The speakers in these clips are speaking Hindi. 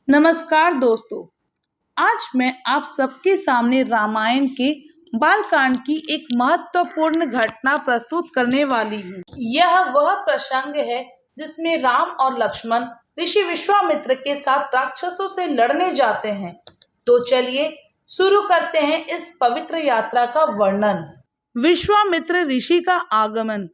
नमस्कार दोस्तों। आज मैं आप सबके सामने रामायण के बालकांड की एक महत्वपूर्ण घटना प्रस्तुत करने वाली हूँ। यह वह प्रसंग है जिसमें राम और लक्ष्मण ऋषि विश्वामित्र के साथ राक्षसों से लड़ने जाते हैं। तो चलिए शुरू करते हैं इस पवित्र यात्रा का वर्णन। विश्वामित्र ऋषि का आगमन।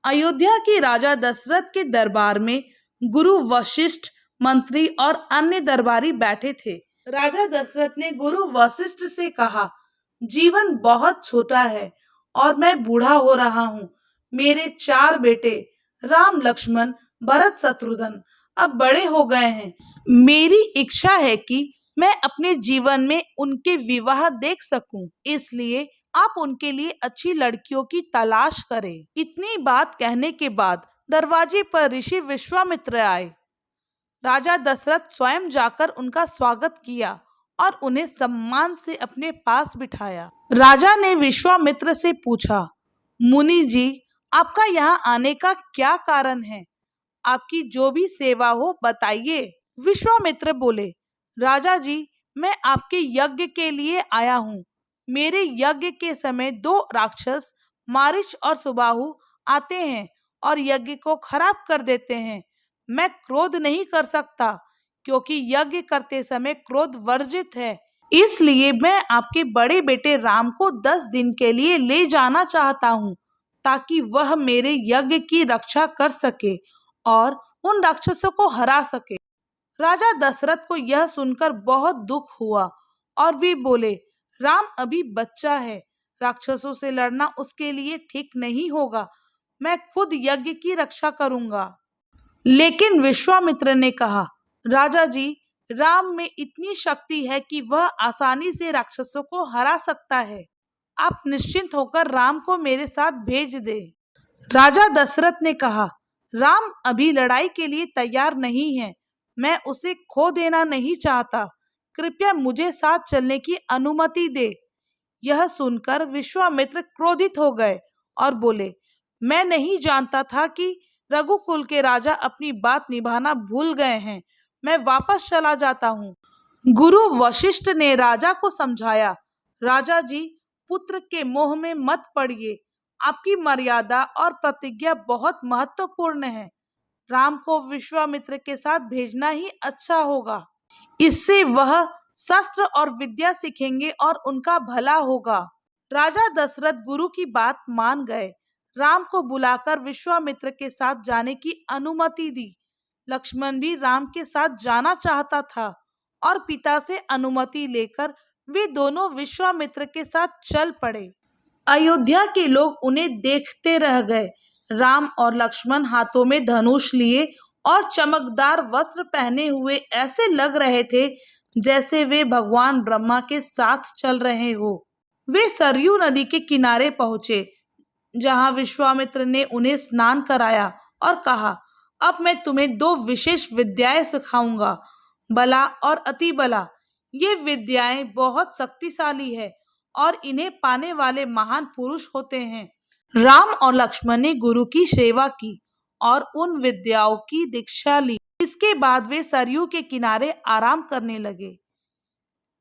अयोध्या के राजा दशरथ के दरबार में गुरु वशिष्ठ, मंत्री और अन्य दरबारी बैठे थे। राजा दशरथ ने गुरु वशिष्ठ से कहा, जीवन बहुत छोटा है और मैं बूढ़ा हो रहा हूँ। मेरे 4 बेटे राम, लक्ष्मण, भरत, शत्रुघ्न अब बड़े हो गए हैं। मेरी इच्छा है कि मैं अपने जीवन में उनके विवाह देख सकूं। इसलिए आप उनके लिए अच्छी लड़कियों की तलाश करें। इतनी बात कहने के बाद दरवाजे पर ऋषि विश्वामित्र आए। राजा दशरथ स्वयं जाकर उनका स्वागत किया और उन्हें सम्मान से अपने पास बिठाया। राजा ने विश्वामित्र से पूछा, मुनि जी, आपका यहाँ आने का क्या कारण है? आपकी जो भी सेवा हो बताइए। विश्वामित्र बोले, राजा जी, मैं आपके यज्ञ के लिए आया हूँ। मेरे यज्ञ के समय 2 राक्षस मारीच और सुबाहु आते हैं और यज्ञ को खराब कर देते हैं। मैं क्रोध नहीं कर सकता क्योंकि यज्ञ करते समय क्रोध वर्जित है। इसलिए मैं आपके बड़े बेटे राम को 10 दिन के लिए ले जाना चाहता हूँ ताकि वह मेरे यज्ञ की रक्षा कर सके और उन राक्षसों को हरा सके। राजा दशरथ को यह सुनकर बहुत दुख हुआ और वे बोले, राम अभी बच्चा है, राक्षसों से लड़ना उसके लिए ठीक नहीं होगा। मैं खुद यज्ञ की रक्षा करूंगा। लेकिन विश्वामित्र ने कहा, राजा जी, राम में इतनी शक्ति है कि वह आसानी से राक्षसों को हरा सकता है। आप निश्चिंत होकर राम को मेरे साथ भेज दे। राजा दशरथ ने कहा, राम अभी लड़ाई के लिए तैयार नहीं है। मैं उसे खो देना नहीं चाहता। कृपया मुझे साथ चलने की अनुमति दे। यह सुनकर विश्वामित्र क्रोधित हो गए और बोले, मैं नहीं जानता था कि रघुकुल के राजा अपनी बात निभाना भूल गए हैं। मैं वापस चला जाता हूँ। गुरु वशिष्ठ ने राजा को समझाया, राजा जी, पुत्र के मोह में मत पड़िए। आपकी मर्यादा और प्रतिज्ञा बहुत महत्वपूर्ण है। राम को विश्वामित्र के साथ भेजना ही अच्छा होगा। इससे वह शस्त्र और विद्या सीखेंगे और उनका भला होगा। राजा दशरथ गुरु की बात मान गए। राम को बुलाकर विश्वामित्र के साथ जाने की अनुमति दी। लक्ष्मण भी राम के साथ जाना चाहता था और पिता से अनुमति लेकर वे दोनों विश्वामित्र के साथ चल पड़े। अयोध्या के लोग उन्हें देखते रह गए। राम और लक्ष्मण हाथों में धनुष लिए और चमकदार वस्त्र पहने हुए ऐसे लग रहे थे जैसे वे भगवान ब्रह्मा के साथ चल रहे हो। वे सरयू नदी के किनारे पहुंचे, जहां विश्वामित्र ने उन्हें स्नान कराया और कहा, अब मैं तुम्हें 2 विशेष विद्याएं सिखाऊंगा, बला और अति बला। ये विद्याएं बहुत शक्तिशाली है और इन्हें पाने वाले महान पुरुष होते हैं। राम और लक्ष्मण ने गुरु की सेवा की और उन विद्याओं की दीक्षा ली। इसके बाद वे सरयू के किनारे आराम करने लगे।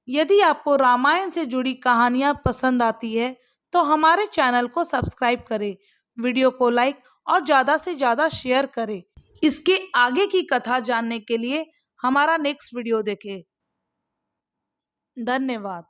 यदि आपको रामायण से जुड़ी कहानियां पसंद आती है तो हमारे चैनल को सब्सक्राइब करें, वीडियो को लाइक और ज़्यादा से ज़्यादा शेयर करें। इसके आगे की कथा जानने के लिए हमारा नेक्स्ट वीडियो देखें। धन्यवाद।